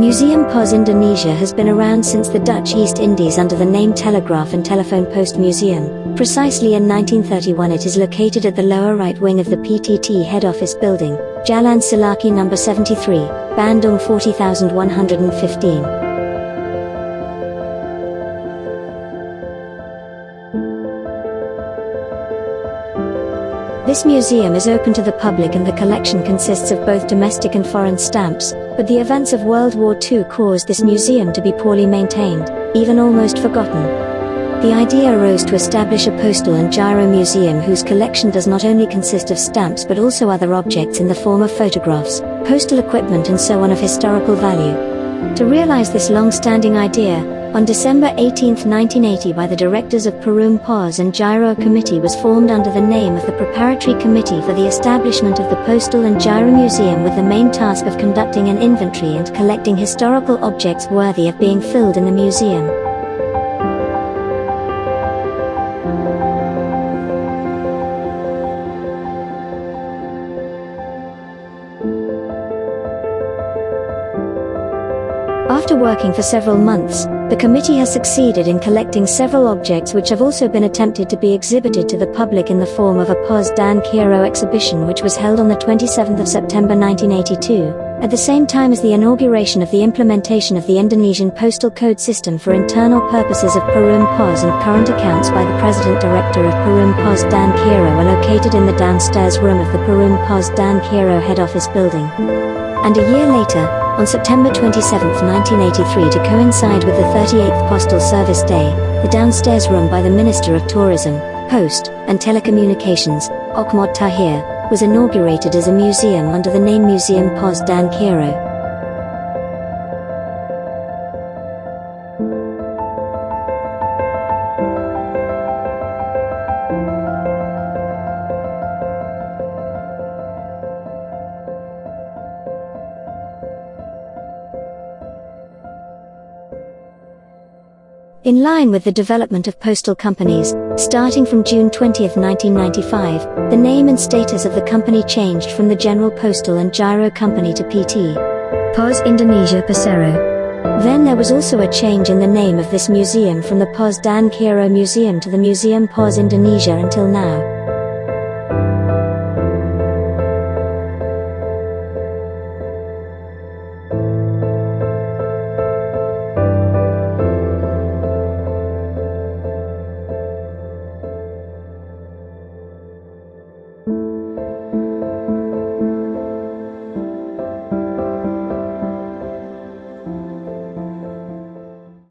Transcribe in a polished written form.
Museum POS Indonesia has been around since the Dutch East Indies under the name Telegraph and Telephone Post Museum. Precisely in 1931 it is located at the lower right wing of the PTT head office building, Jalan Cilaki No. 73, Bandung 40115. This museum is open to the public and the collection consists of both domestic and foreign stamps, but the events of World War II caused this museum to be poorly maintained, even almost forgotten. The idea arose to establish a postal and giro museum whose collection does not only consist of stamps but also other objects in the form of photographs, postal equipment and so on of historical value. To realize this long-standing idea, on December 18, 1980 by the directors of Perum Pos and Giro, a committee was formed under the name of the Preparatory Committee for the Establishment of the Postal and Giro Museum with the main task of conducting an inventory and collecting historical objects worthy of being filled in the museum. After working for several months, the committee has succeeded in collecting several objects which have also been attempted to be exhibited to the public in the form of a Post and Giro Exhibition which was held on the 27th of September 1982, at the same time as the inauguration of the implementation of the Indonesian Postal Code System for internal purposes of Perum Pos and Current accounts by the President Director of Perum Pos and Giro are located in the downstairs room of the Perum Pos and Giro head office building. And a year later, on September 27, 1983 to coincide with the 38th Postal Service Day, the downstairs room by the Minister of Tourism, Post, and Telecommunications, Achmad Tahir, was inaugurated as a museum under the name Museum POS and Giro. In line with the development of postal companies, starting from June 20, 1995, the name and status of the company changed from the General Postal and Giro Company to PT. Pos Indonesia Pesero. Then there was also a change in the name of this museum from the Pos and Giro Museum to the Museum POS Indonesia until now.